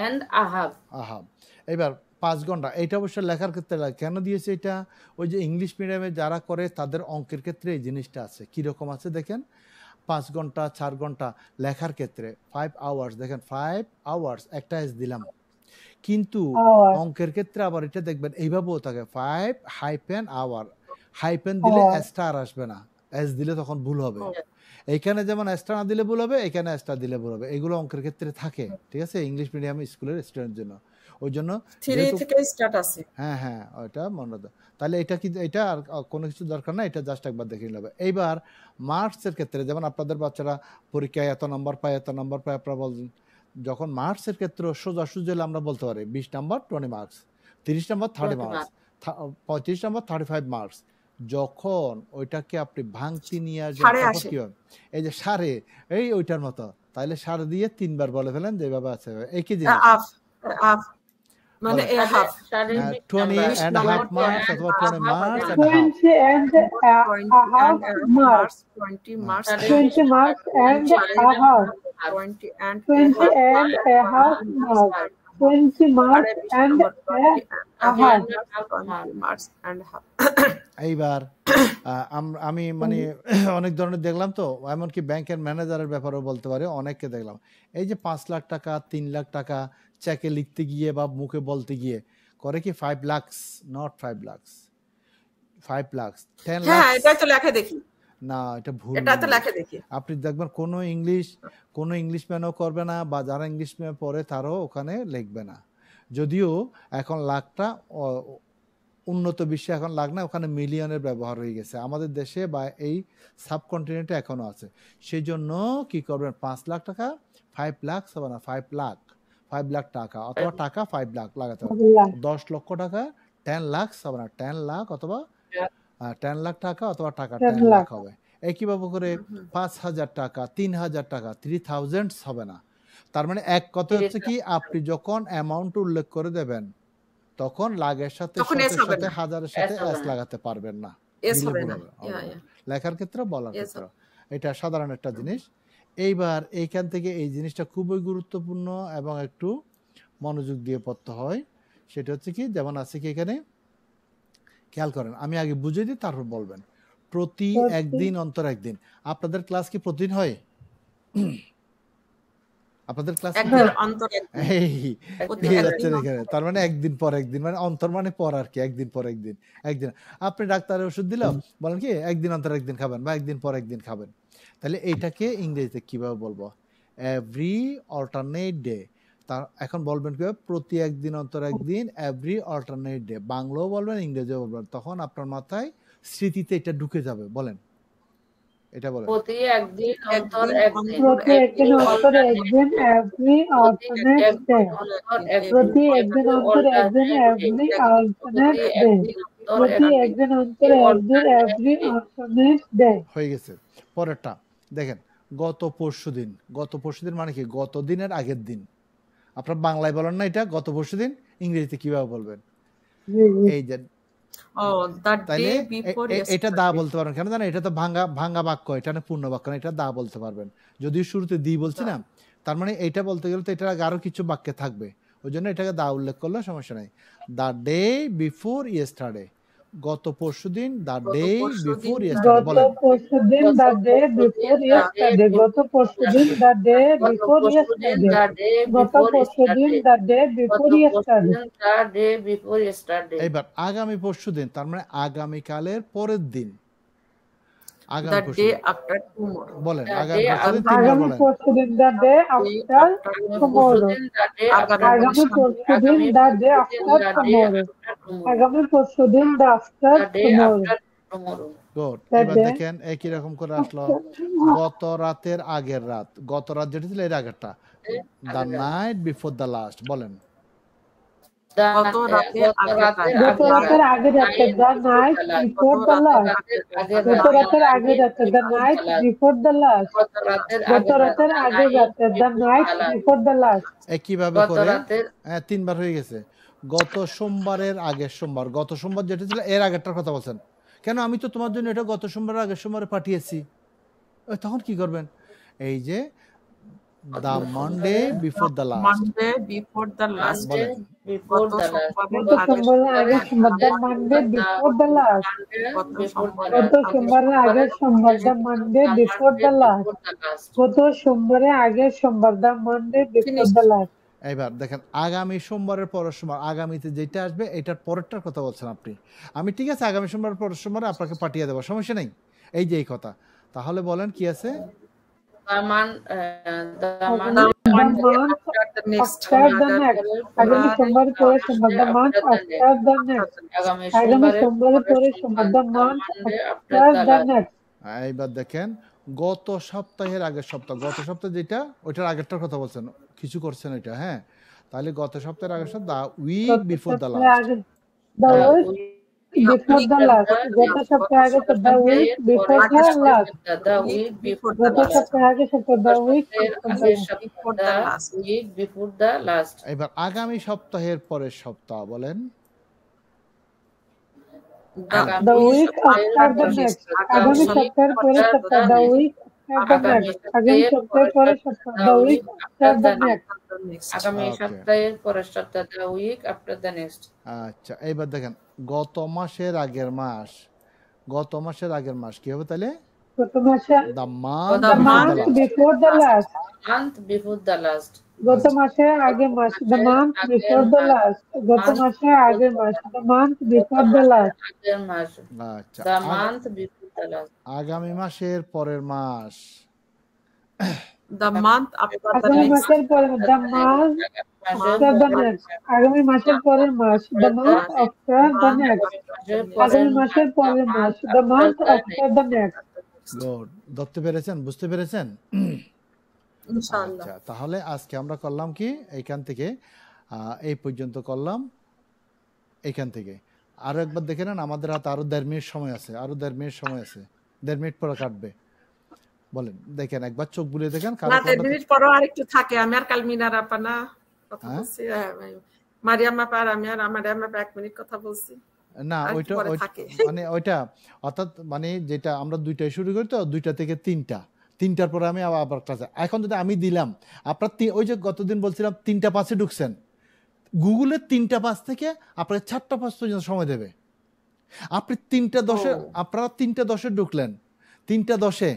and a half। আহা, এবার 5 ঘন্টা, এটা অবশ্য লেখার ক্ষেত্রে কেন দিয়েছে এটা, ওই যে ইংলিশ মিডিয়ামে যারা করে তাদের অঙ্কের ক্ষেত্রে এই জিনিসটা আছে। কীরকম আছে দেখেন, 5 ঘন্টা 4 ঘন্টা লেখার ক্ষেত্রে 5 আওয়ার্স, দেখেন 5 আওয়ার্স একটা এস দিলাম, কিন্তু অঙ্কের ক্ষেত্রে আবার এটা দেখবেন এইভাবেও থাকে 5 হাইপেন আওয়ার, হাইপেন দিলে এসটা আর আসবে না, এস দিলে তখন ভুল হবে। এইখানে যেমন এসটা না দিলে ভুল হবে, এখানে এসটা দিলে ভুল হবে, এগুলো অঙ্কের ক্ষেত্রে থাকে, ঠিক আছে, ইংলিশ মিডিয়াম স্কুলের স্টুডেন্টের জন্য। ওই জন্য 3 থেকে স্টার্ট আছে। হ্যাঁ হ্যাঁ, ওইটা মনে রাখো। তাহলে এটা কি, এটা আর কোনো কিছু দরকার না, এটা জাস্ট একবার দেখে নেবে। এইবার মার্কসের ক্ষেত্রে যেমন আপনাদের বাচ্চারা পরীক্ষায় এত নম্বর পায়, এত নম্বর পায়, আপনারা বলছেন যখন মার্কসের ক্ষেত্রে সোজাসুজি আমরা বলতে পারি 20 নম্বর 20 মার্কস, 30 নম্বর 30 মার্কস, 35 নম্বর 35 মার্কস। যখন ওইটাকে আপনি ভাঙতি নিয়ে আসবেন কি হবে, এই যে সাড়ে, এই ওইটার মতো, তাহলে সাড়ে দিয়ে 3 বার বলে ফেলেন যেভাবে আছে একই জিনিস, মানে a half 20 and a half marks অথবা 20 marks and a half, 20 and a half marks, 20 marks 20 marks and a half, 20 and a half marks, 20 marks and a half, 20 marks and half। এইবার আমি মানে অনেক ধরনের দেখলাম, তো এমনকি ব্যাংকের ম্যানেজারের ব্যাপারেও বলতে পারি, অনেককে দেখলাম এই যে 5 লাখ টাকা 3 লাখ টাকা চেকে লিখতে গিয়ে বা মুখে বলতে গিয়ে করে কি 5 লাখ, নট 5 লাখ, 5 লাখ 10 লাখ। হ্যাঁ, এটা তো লেখা দেখি না, এটা ভুল, এটা তো লেখা দেখি। আপনি দেখবেন কোনো ইংলিশ ম্যানও করবে না, বা যারা ইংলিশ ম্যান পড়ে তারাও ওখানে লিখবে না। যদিও এখন লাখটা উন্নত বিশ্বে এখন লাখ না, ওখানে মিলিয়নের ব্যবহার হয়ে গেছে, আমাদের দেশে বা এই সাবকন্টিনেন্টে এখনো আছে। সেই জন্য কি করবেন, 5 লাখ টাকা 5 লাখ হবে না, 5 লাখ টাকা অথবা টাকা 5 লাখ লাগাতে হবে। 10 লক্ষ টাকা 10 লাখ হবে না, 10 লাখ অথবা 10 লাখ টাকা অথবা টাকা 10 10 লাখ লাখ হবে। একইভাবে করে 5,000 টাকা, 3,000 টাকা, 3,000 হবে না। তার মানে এক কথা হচ্ছে কি, আপনি যখন অ্যামাউন্ট উল্লেখ করে দেবেন তখন লাগের সাথে তখন এস শতের হবে সাথে না, হাজারের সাথে এস হবে এস না। লাগাতে পারবেন না, এস দিলে হবে ভুল না। হবে, ইয়া হবে না। ইয়া লেখার ক্ষেত্রে বলার এস ক্ষেত্রে এটা সাধারণ একটা জিনিস। এইবার এইখান থেকে এই জিনিসটা খুবই গুরুত্বপূর্ণ এবং একটু মনোযোগ দিয়ে পড়তে হয়। সেটা হচ্ছে কি, যেমন আছে কি এখানে খেয়াল করেন, আমি আগে বুঝিয়ে দিই তারপর বলবেন। প্রতি একদিন অন্তর একদিন। আপনাদের ক্লাস কি প্রতিদিন হয়? আপনাদের ক্লাস একদিন অন্তর একদিন, এই প্রতি পেয়ে একদিন যাচ্ছেন অন্তর এখানে। তার মানে একদিন পর একদিন, মানে অন্তর মানে পর আর কি, একদিন পর একদিন। একদিন আপনি ডাক্তারের ওষুধ দিল, বলেন কি একদিন অন্তর একদিন খাবেন বা একদিন পর একদিন খাবেন। তাহলে এইটাকে ইংরেজিতে কিভাবে বলবো? Every alternate day. তা এখন বলবেন কি, প্রতি একদিন অন্তর একদিন, এভরি অল্টারনেট ডে। বাংলাও বলবেন, ইংরেজিও বলবেন, তখন আপনার মাথায় স্মৃতিতে এটা ঢুকে যাবে। বলেন, এটা বলেন। প্রতি একদিন অন্তর একদিন, প্রতি একদিন অন্তর একদিন, এভরি অল্টারনেট ডে। প্রতি একদিন অন্তর একদিন, এভরি অল্টারনেট ডে। প্রতি একদিন অন্তর একদিন, এভরি অল্টারনেট ডে। হয়ে গেছে। পরেরটা দেখেন, গত পরশুদিন। গত পরশুদিন মানে কি? গত দিনের আগের দিন। আপনার বাংলায় বলেন না এটা গত পরশুদিন, ইংরেজিতে কিভাবে বলবেন? এই যে তাইলে এটা দা বলতে পারবেন কেন জানেন? এটা তো ভাঙ্গা বাক্য, এটা না পূর্ণ বাক্য না, এটা দা বলতে পারবেন। যদিও শুরুতে দি বলছি না, তার মানে এটা বলতে গেলে তো এটার আগে আরো কিছু বাক্যে থাকবে, ওই জন্য এটাকে দা উল্লেখ করলে সমস্যা নাই। The day before yesterday. গত পরশুদিন, দ্য ডে বিফোর ইয়েস্টারডে। গত বলেন। পরশুদিন, দ্য ডে বিফোর ইয়েস্টারডে। গত পরশুদিন, দ্য ডে বিফোর ইয়েস্টারডে। গত পরশুদিন, দ্য ডে বিফোর ইয়েস্টারডে। এইবার আগামী পরশুদিন, তার মানে আগামীকালের পরের দিন। আগামী দ্য ডে পরশুদিন আফটার টুমরো। বলেন। আগামী পরশুদিন তিনবার আগামী বলেন। পরশুদিন, দ্য ডে আফটার টুমরো। আগামী পরশুদিন, দ্য ডে আফটার টুমরো। আগামী পরশুদিন, দ্য আফটার টুমরো। গুড। এবার দেখেন একই রকম করে আসলো। গত রাতের আগের রাত। গত রাত যেটা ছিল এর আগেরটা। The night before the last. বলেন। গত রাতের আগের রাত। গত রাতের আগের রাতে, the night before the last. গত রাতের আগের রাতে, the night before the last. গত রাতের আগের রাতে, the night before the last. একইভাবে করে তিনবার হয়ে গেছে। গত সোমবারের আগের সোমবার। গত সোমবার যেটা ছিল এর আগেরটার কথা বলছেন। কেন? আমি তো তোমার জন্য এটা গত সোমবারের আগের সোমবারে পাঠিয়েছি। তখন কি করবেন? এই যে the Monday before the last. Monday before the last. বলেন। গত সোমবারের আগের সোমবার, the Monday before the last. গত সোমবারের আগের সোমবার, the Monday before the last. গত সোমবারের আগের সোমবার, the Monday before the last. এইবার দেখেন, আগামী সোমবারের পরের সোমবার, আগামীতে যেটা আসবে এটার পরেরটার কথা বলছেন আপনি। আমি ঠিক আছে আগামী সোমবার পরের সোমবারে আপনাকে পাঠিয়ে দেবো, সমস্যা নেই। এই যে এই কথা। তাহলে বলেন কি আছে? আগামী সোমবার পরে সোমবার, the month after the next. আগামী সোমবার পরে সোমবার, the month after the next. এইবার দেখেন, গত সপ্তাহের আগের সপ্তাহ। গত সপ্তাহে যেটা, ওইটার আগেরটার কথা বলছেন, কিছু করছেন এটা। হ্যাঁ, তাহলে গত সপ্তাহের আগের সপ্তাহ, the week before the last. The week before the last. গত সপ্তাহে আগে তো the week before the last. গত সপ্তাহে আগে সপ্তাহ, the week before the last. এবার আগামী সপ্তাহের পরের সপ্তাহ বলেন। The week after the next. আগামী সপ্তাহের পরের সপ্তাহ, the week after the next. আগামী সপ্তাহের পরের সপ্তাহ, the week after the next. আগামী সপ্তাহের পরের সপ্তাহ, the week after the next. আচ্ছা, এইবার দেখেন, গত মাসের আগের মাস। গত মাসের আগের মাস কি হবে তাহলে? গত মাসে, the month before the last. Month before the last. গত মাসের আগের মাস, the month before the last. গত মাসের আগের মাস, the month before the last. আগের মাস। আচ্ছা, the month before the last. আগামী মাসের পরের মাস। the month after the আগামী মাসের পরে, the month after the next. আগামী মাসের পরের মাস, the month after the next. আগামী মাসের পরের মাস, the month after the next. Good. ধরতে পেরেছেন? বুঝতে পেরেছেন? ইনশাআল্লাহ। আচ্ছা, তাহলে আজকে আমরা করলাম কি, এইখান থেকে এই পর্যন্ত করলাম, এইখান থেকে। আরো একবার দেখে নেন, আমাদের হাতে আরো 1.5 মিনিট সময় আছে, আরো 1.5 মিনিট সময় আছে, 1.5 মিনিট পরে কাটবে। বলেন, দেখেন একবার চোখ বুলিয়ে দেখেন। না 1.5 মিনিট পরেও আরেকটু থাকে। আমি আর কালমিনার আপা না কথা বলছি, মারিয়াম আপা আর আমি আর মারিয়াম আপা 1 মিনিট কথা বলছি না। ওইটা মানে ওইটা অর্থাৎ মানে যেটা আমরা 2টায় শুরু করি তো 2টা থেকে 3টার পরে আমি আবার ক্লাসে। এখন যদি আমি দিলাম আপনার ওই যে গতদিন বলছিলাম 3টা 5-এ ঢুকছেন, গুগলে 3টা 5 থেকে আপনার 4টা 5 পর্যন্ত সময় দেবে। আপনি 3টা 10-এ আপনারা 3টা 10-এ ঢুকলেন, 3টা 10-এ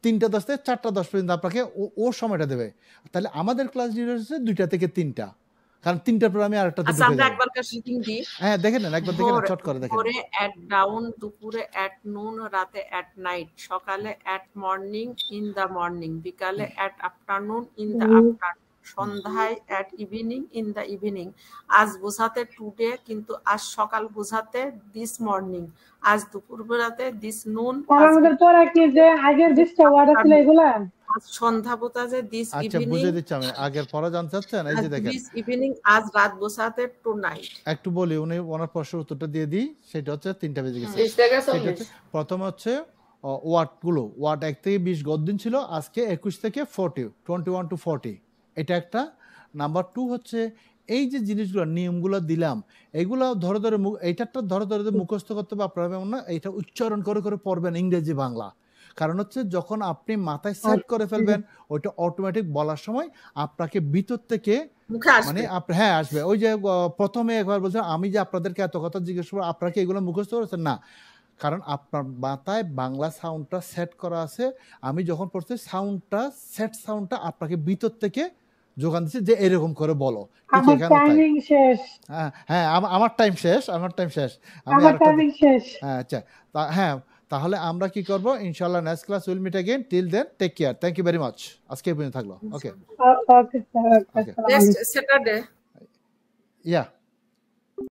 3টা 10 থেকে 4টা 10 পর্যন্ত আপনাকে ও সময়টা দেবে। তাহলে আমাদের ক্লাস ডিউরেশন 2টা থেকে 3টা, কারণ 3টার পর আমি আরেকটাতে ঢুকে যাব। আমরা একবার শিখিং দি। হ্যাঁ দেখেন না, একবার দেখেন চট করে দেখেন। ভোরে এট ডাউন, দুপুরে এট নুন, রাতে এট নাইট, সকালে এট মর্নিং ইন দা মর্নিং, বিকালে এট আফটারনুন ইন দা আফটারনুন, সন্ধ্যায় এট ইভিনিং ইন দা ইভিনিং। আজ বোঝাতে টুডে, কিন্তু আজ সকাল বোঝাতে দিস মর্নিং, আজ দুপুর বেলাতে দিস নুন। আমাদের পড়া কি যে আগের 20টা ওয়ার্ড ছিল এগুলা? আজ সন্ধ্যা বোঝাতে দিস ইভিনিং। আচ্ছা বুঝিয়ে দিচ্ছি আমি, আগের পড়া জানতে চাচ্ছেন? এই যে দেখেন দিস ইভিনিং, আজ রাত বোঝাতে টু নাইট। একটু বলি, ওনার প্রশ্নের উত্তরটা দিয়ে দিই। সেটা হচ্ছে 3টা বেজে গেছে। প্রথম হচ্ছে ওয়ার্ডগুলো, ওয়ার্ড 1 থেকে 20 গদ্দিন ছিল, আজকে 21 থেকে 40, 21 to 40, এটা একটা। নাম্বার 2 হচ্ছে এই যে জিনিসগুলো নিয়মগুলো দিলাম, এগুলো ধরে ধরে এইটারটা ধরে ধরে মুখস্থ করতে হবে আপনারা, না এটা উচ্চারণ করে করে পড়বেন ইংরেজি বাংলা। কারণ হচ্ছে যখন আপনি মাথায় সেট করে ফেলবেন, ওইটা অটোমেটিক বলার সময় আপনাকে ভিতর থেকে মানে হ্যাঁ আসবে। ওই যে প্রথমে একবার বলছেন আমি যে আপনাদেরকে এত কথা জিজ্ঞেস করবো, আপনারা কি এগুলো মুখস্থ করেছেন? না, কারণ আপনার মাথায় বাংলা সাউন্ডটা সেট করা আছে। আমি যখন পড়ছি সাউন্ডটা আপনাকে ভিতর থেকে যোগান দিচ্ছে যে এরকম করে বলো। হ্যাঁ আমার টাইম শেষ, আচ্ছা হ্যাঁ, তাহলে আমরা কি করব? ইনশাআল্লাহ next class will meet again. Till then take care, thank you very much. আজকে এই পর্যন্ত থাকলো। ওকে, নেক্সট স্যাটারডে, ইয়া